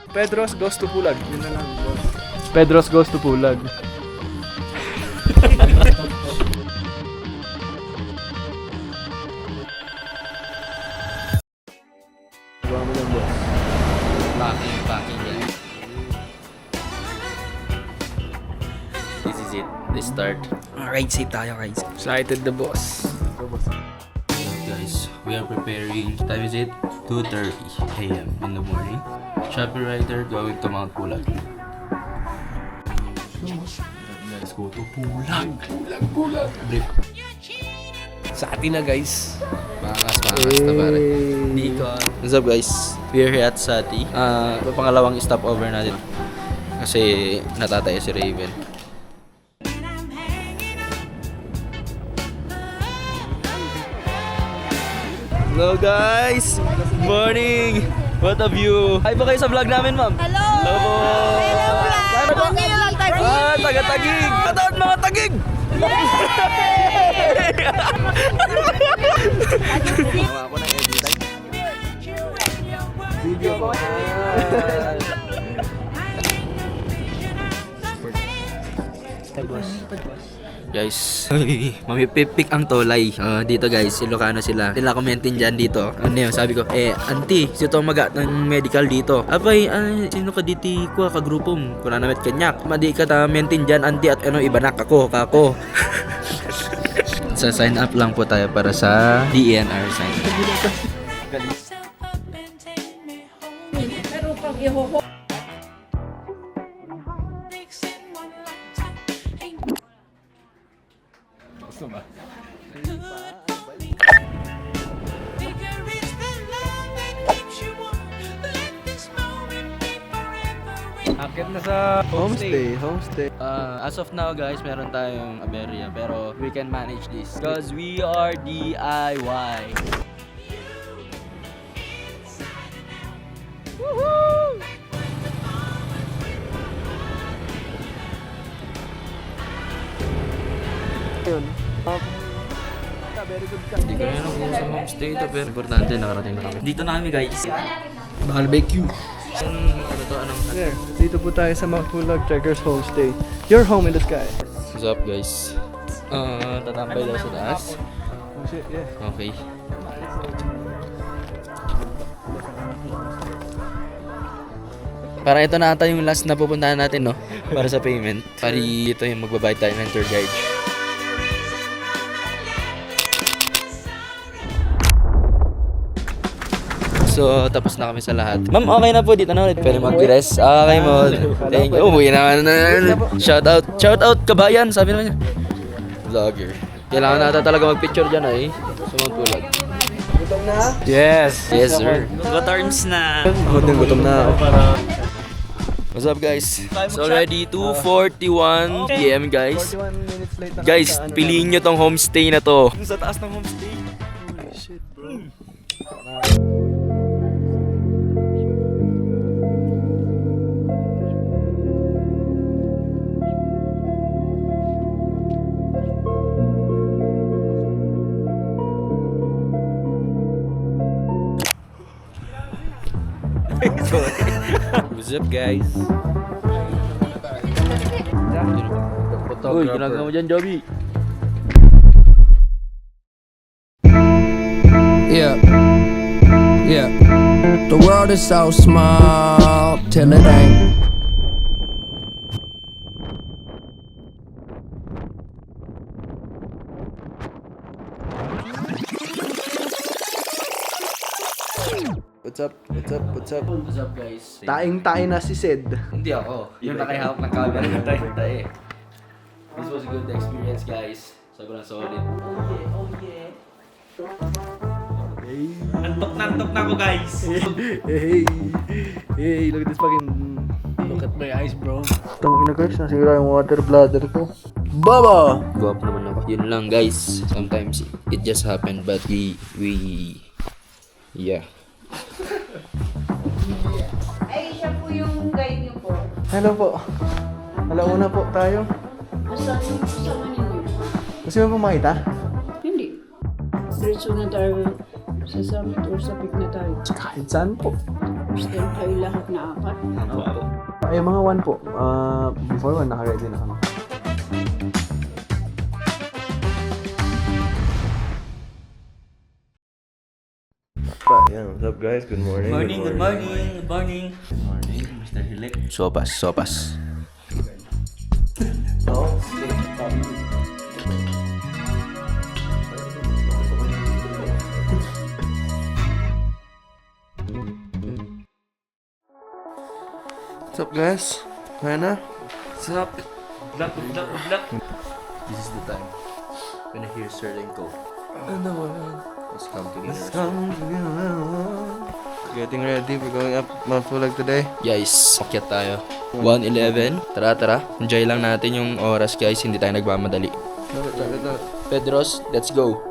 Pedro's goes to Pulag. Yun na lang, boss. Pedro's goes to Pulag. Gawa mo lang, boss. Packing yan. This is it. The start. Ride safe tayo, ride safe. Excited the boss. Guys, we are preparing. Time is it? 2:30 a.m. in the morning. Shopee Rider going to Mount Pulag. Let's go to Pulag. Pulag. Brief. Sa atin na, guys. Bangas na pare. Dito. What's up guys? We're here at Sati. Pangalawang stopover natin. Kasi natataya si Raven. Hello guys! Good morning! What a view! Hi po kayo sa vlog namin, ma'am! Hello! Hello! Hello, vlog! Tagig lang, tagig! Taga-tagig! Kataon mga tagig! Gawa ako ng editing. Video ko. Guys, mamipipik ang tolay. Dito guys, Ilocano sila. Sila commentin dyan dito. Ano yun, sabi ko, auntie, sito maga ng medical dito. Abay, sino ka diti ko, kagrupom? Kuna namet kanyak. Madi ka ta mentin dyan, auntie, at ano, ibanak ako, kako. Sa sign up lang po tayo para sa DNR sign up. Pero pag ihuho, Akit na sa homestay. As of now guys, meron tayong aberya pero we can manage this because we are DIY. Woohoo! Yun. Very good ka. Hindi ko rin ako sa homestay ito pero importante nakarating na kami. Dito na kami guys. Barbecue. Anong There. Dito po tayo sa Mount Pulag Trekkers Homestay. Your home in the sky. What's up guys? Tatambay daw sa taas. Oh shit, yeah. Okay. Para ito na ata yung last na pupuntahan natin, no? Para sa payment. Pari ito yung magbabayad tayo ng tour guide. So, tapos na kami sa lahat. Ma'am, okay na po dito na ulit. Pwede mag-rest. Okay mo. Thank you. Umuwi na. Shout out kabayan. Sabi naman niya. Vlogger. Kailangan natin talaga mag-picture dyan ay. Sumagpulag. Gutom na? Yes. Yes, sir. Gutorms na. Gutom na ako. What's up guys? It's already 2:41 PM guys. 41 minutes late na Guys, kami sa piliin nyo tong homestay na to. Sa taas ng homestay. Holy shit, bro. What's up guys? Uy, ginagawa mo dyan, Joby. Yeah, yeah. The world is so small till it ain't. What's up? What's up? What's up? What's up guys? Taing-tae na si Sed. Hindi ako. Yung nakahawak ng camera ng tayo. This was a good experience guys. Sobrang solid. Oh yeah. Antok na ako, guys. Hey, look at this fucking... Look at my eyes, bro. Itong ina guys, nasira yung water bladder ko. Baba! Guwapo naman ako. Yun lang guys. Sometimes it just happened but yeah. ay siya po yung guide niyo po. Hello po. Alauna po tayo. Saan yung kasama ninyo? Gusto mo po makita? Hindi. Diretso na tayo sa summit or sa peak na tayo. Kahit saan po. Still kayo lahat na apat. Ay, mga 1 po. Before 1, naka-ready na kami. Yeah, what's up guys? Good morning. Morning, good morning, good morning. Good morning, Mr. Hilik. Sopas. What's up, guys? Kaya na? Sup? Black. This is the time when I hear certain code. Let's come together. Getting ready. We're going up Mount Pulag today. Guys, akyat tayo. 1:11. Tara. Enjoy lang natin yung oras, guys. Hindi tayo nagmamadali. Pedros, let's go.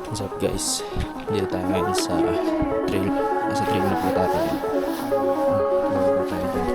What's up, guys? Dito tayo ngayon sa trail. Nasa trail na po tayo. Bago tayo dyan.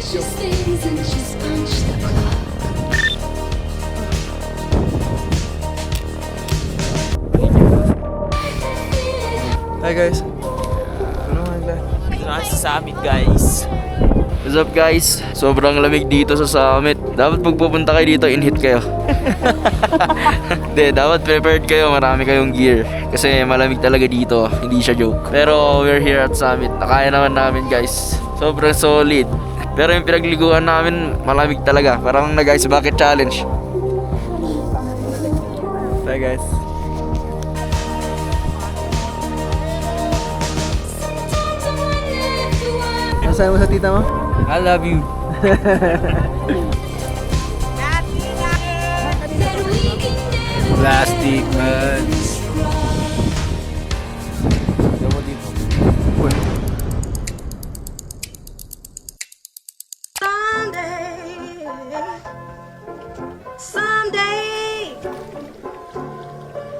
She sings and she's punched the clock. Hi, guys. Ano nga Dito na sa summit, guys. What's up, guys? Sobrang lamig dito sa summit. Dapat pag pupunta kayo dito, in-hit kayo. Hindi, dapat prepared kayo. Marami kayong gear. Kasi malamig talaga dito. Hindi siya joke. Pero we're here at summit. Nakaya naman namin, guys. Sobrang solid. Pero yung pinagliguan namin, malamig talaga. Parang nag-ice bucket challenge. Bye, guys. Nasaan mo sa tita mo? I love you. Plastic man.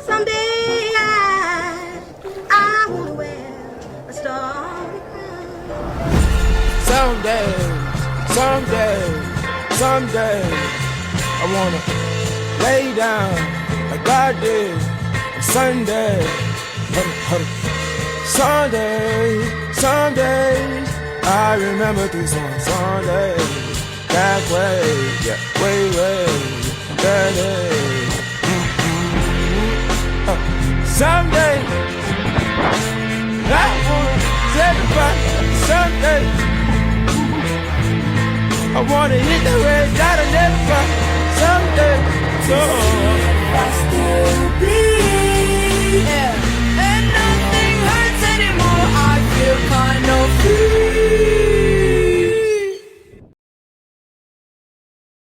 Someday I wanna wear a starry crown. Someday, I wanna lay down like God did on Sunday. Someday, I remember this on Sunday. That way, yeah, way, that day. Someday, I wanna celebrate someday. I wanna hit the red dot and never someday. So